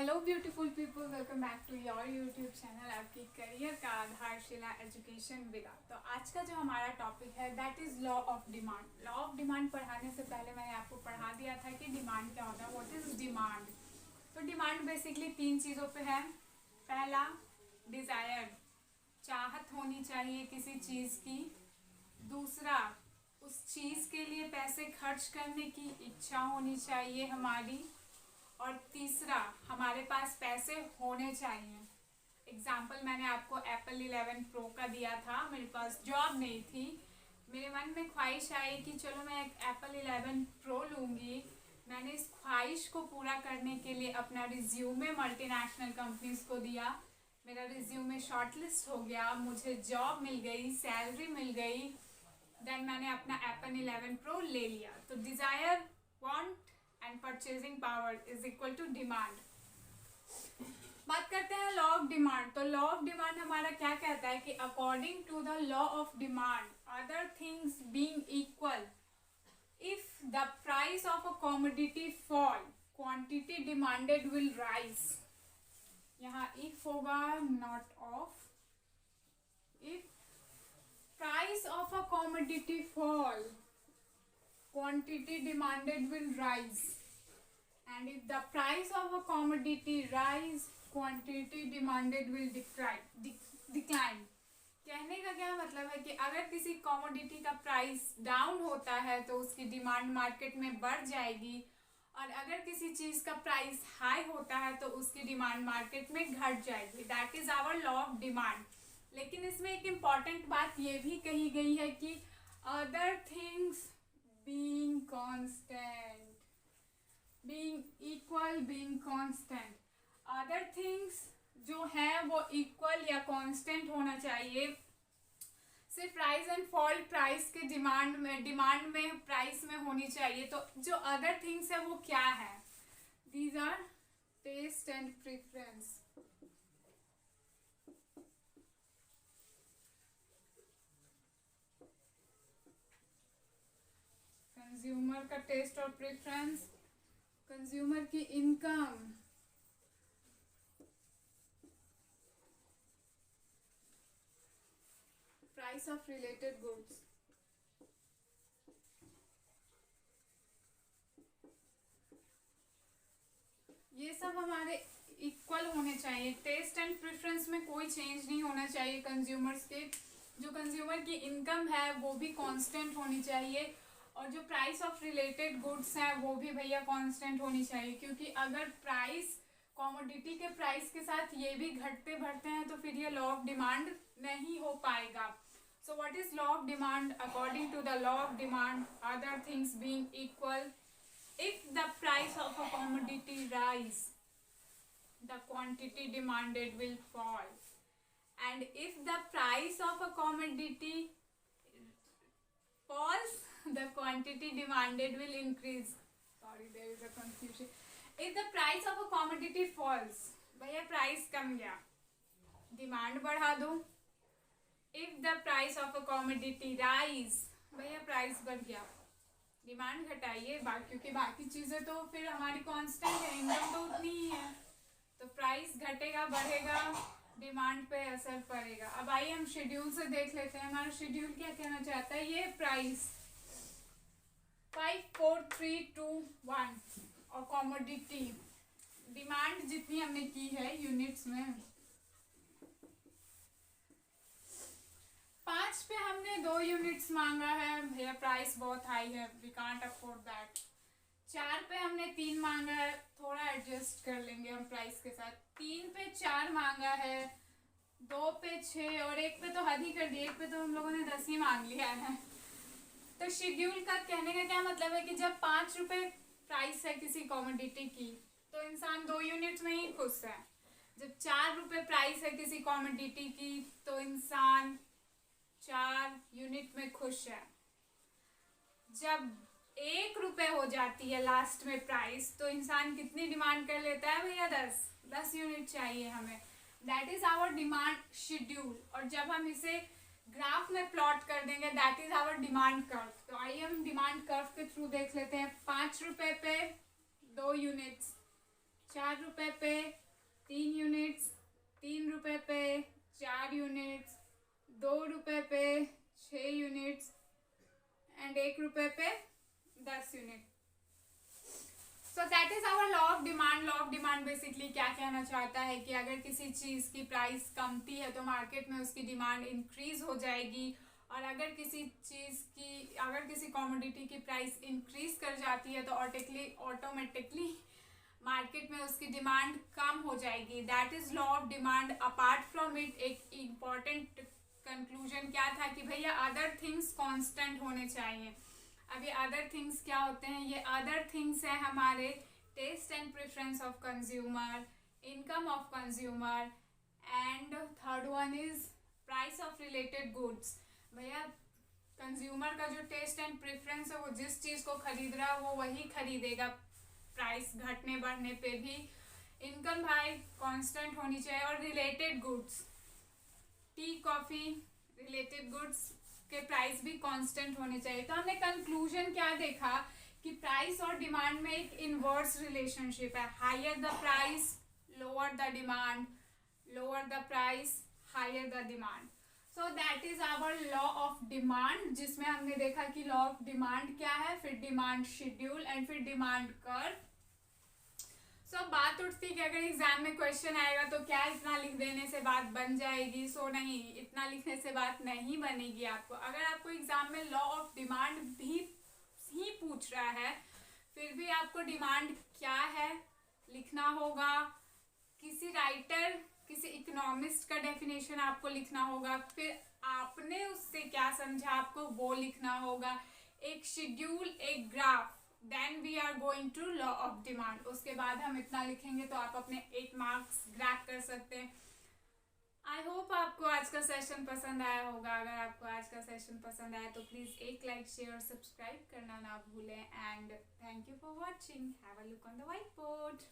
Hello beautiful people, welcome back to your YouTube channel आपकी career का आधारशिला education विदा। तो आज का जो हमारा टॉपिक है that is law of demand. Law of demand पढ़ाने से पहले मैंने आपको पढ़ा दिया था कि डिमांड क्या होता है, व्हाट इज़ डिमांड। तो डिमांड बेसिकली 3 चीज़ों पे है। पहला डिज़ायर, चाहत होनी चाहिए किसी चीज़ की। दूसरा उस चीज़ के लिए पैसे खर्च करने की इच्छा होनी चाहिए हमारी। और तीसरा हमारे पास पैसे होने चाहिए। एग्जाम्पल मैंने आपको एप्पल 11 प्रो का दिया था। मेरे पास जॉब नहीं थी, मेरे मन में ख्वाहिश आई कि चलो मैं एक एप्पल 11 प्रो लूँगी। मैंने इस ख्वाहिश को पूरा करने के लिए अपना रिज्यूमे मल्टीनेशनल कंपनीज को दिया। मेरा रिज्यूमे शॉर्टलिस्ट हो गया, मुझे जॉब मिल गई, सैलरी मिल गई। देन मैंने अपना एप्पल 11 प्रो ले लिया। तो desire, want and purchasing power is equal to demand. बात करते हैं लॉ ऑफ डिमांड। तो लॉ ऑफ डिमांड हमारा क्या कहता है कि according to the law of demand, other things being equal, if the price of a commodity fall, quantity demanded will rise. यहाँ इफ होगा, not of. If price of a commodity fall, quantity demanded will rise, and if the price of a commodity rise, quantity demanded will decline. कहने का क्या मतलब है कि अगर किसी कमोडिटी का प्राइस डाउन होता है तो उसकी डिमांड मार्केट में बढ़ जाएगी, और अगर किसी चीज़ का प्राइस हाई होता है तो उसकी डिमांड मार्केट में घट जाएगी। That is our law of demand. लेकिन इसमें एक इम्पॉर्टेंट बात ये भी कही गई है कि other things being constant, being equal, being constant, other things जो है वो equal या constant होना चाहिए। सिर्फ rise and fall प्राइस के डिमांड में प्राइस में होनी चाहिए। तो जो other things है वो क्या है? These are taste and preference। Consumer का टेस्ट और प्रेफरेंस, कंज्यूमर की income, price of related goods. ये सब हमारे इक्वल होने चाहिए। टेस्ट एंड प्रेफरेंस में कोई चेंज नहीं होना चाहिए कंज्यूमर्स के। जो कंज्यूमर की इनकम है वो भी कांस्टेंट होनी चाहिए, और जो प्राइस ऑफ रिलेटेड गुड्स हैं वो भी भैया कांस्टेंट होनी चाहिए। क्योंकि अगर प्राइस कमोडिटी के प्राइस के साथ ये भी घटते बढ़ते हैं तो फिर ये लॉ ऑफ डिमांड नहीं हो पाएगा। So what is law of demand? According to the law of demand, other things being equal, if the price of a commodity rise, the quantity demanded will fall, and if the price of a commodity falls, the quantity demanded will increase. Sorry, there is a confusion. If the price of a commodity falls, भैया price कम गया, demand बढ़ा दो। If the price of a commodity rise, भैया price बढ़ गया, demand घटाइए। क्योंकि बाकी चीज़ें तो फिर हमारी कांस्टेंट है, इनकम तो उतनी ही है। तो प्राइस घटेगा, बढ़ेगा, डिमांड पे असर पड़ेगा। अब आइए हम शेड्यूल से देख लेते हैं हमारा शेड्यूल क्या कहना चाहता है। ये प्राइस 5 4 3 2 1 और कमोडिटी डिमांड जितनी हमने की है यूनिट्स में, 5 पे हमने 2 यूनिट्स मांगा है, भैया प्राइस बहुत हाई है, वी कांट अफोर्ड दैट। 4 पे हमने 3 मांगा है, थोड़ा एडजस्ट कर लेंगे हम प्राइस के साथ। 3 पे 4 मांगा है, 2 पे 6 और 1 पे तो हद ही कर दी, 1 पे तो हम लोगों ने 10 ही मांग लिया है। तो शेड्यूल का कहने का क्या मतलब है कि जब 5 रुपए प्राइस है किसी कमोडिटी की तो इंसान 2 यूनिट्स में ही खुश है। जब 4 रुपए प्राइस है किसी कमोडिटी की तो इंसान 4 यूनिट में खुश है। जब 1 रुपए हो जाती है लास्ट में प्राइस तो इंसान कितनी डिमांड कर लेता है? भैया 10 यूनिट चाहिए हमें। That is our demand schedule. और जब हम इसे ग्राफ में प्लॉट कर देंगे that is our demand curve. तो आइए हम डिमांड कर्व के थ्रू देख लेते हैं। 5 रुपए पे 2 यूनिट्स, 4 रुपये पे 3 यूनिट्स, 3 रुपये पे 4 यूनिट्स, 2 रुपये पे 6 यूनिट्स एंड 1 रुपये पे 10 unit. So that is our law of demand. Law of demand basically क्या कहना चाहता है कि अगर किसी चीज़ की प्राइस कमती है तो मार्केट में उसकी डिमांड इंक्रीज हो जाएगी, और अगर किसी कॉमोडिटी की प्राइस इंक्रीज कर जाती है तो ऑटोमेटिकली मार्केट में उसकी डिमांड कम हो जाएगी। That is law of demand. Apart from it एक इम्पॉर्टेंट कंक्लूजन क्या था कि भैया अदर थिंग्स कांस्टेंट होने चाहिए। अब ये अदर थिंग्स क्या होते हैं? ये अदर थिंग्स है हमारे taste and preference of consumer, income of consumer, and third one is price of related goods. भैया कंज्यूमर का जो टेस्ट एंड प्रेफरेंस है वो जिस चीज़ को खरीद रहा है वो वही खरीदेगा प्राइस घटने बढ़ने पे भी। इनकम भाई कांस्टेंट होनी चाहिए, और related goods, tea coffee related goods के प्राइस भी कांस्टेंट होने चाहिए। तो हमने कंक्लूजन क्या देखा कि प्राइस और डिमांड में एक इनवर्स रिलेशनशिप है। Higher the price lower the demand, lower the price higher the demand. So that is our law of demand, जिसमें हमने देखा कि लॉ ऑफ डिमांड क्या है, फिर डिमांड शेड्यूल एंड फिर डिमांड कर्व। सो बात उठती कि अगर एग्जाम में क्वेश्चन आएगा तो क्या इतना लिख देने से बात बन जाएगी? सो नहीं, इतना लिखने से बात नहीं बनेगी आपको। अगर आपको एग्जाम में लॉ ऑफ डिमांड भी ही पूछ रहा है फिर भी आपको डिमांड क्या है लिखना होगा। किसी राइटर, किसी इकोनॉमिस्ट का डेफिनेशन आपको लिखना होगा, फिर आपने उससे क्या समझा आपको वो लिखना होगा, एक शेड्यूल, एक graph, then we are going to law of demand. उसके बाद हम इतना लिखेंगे तो आप अपने 8 मार्क्स ग्रैब कर सकते हैं। आई होप आपको आज का सेशन पसंद आया होगा। अगर आपको आज का सेशन पसंद आया तो प्लीज़ एक लाइक, शेयर और सब्सक्राइब करना ना भूलें। And thank you for watching. Have a look on the white board.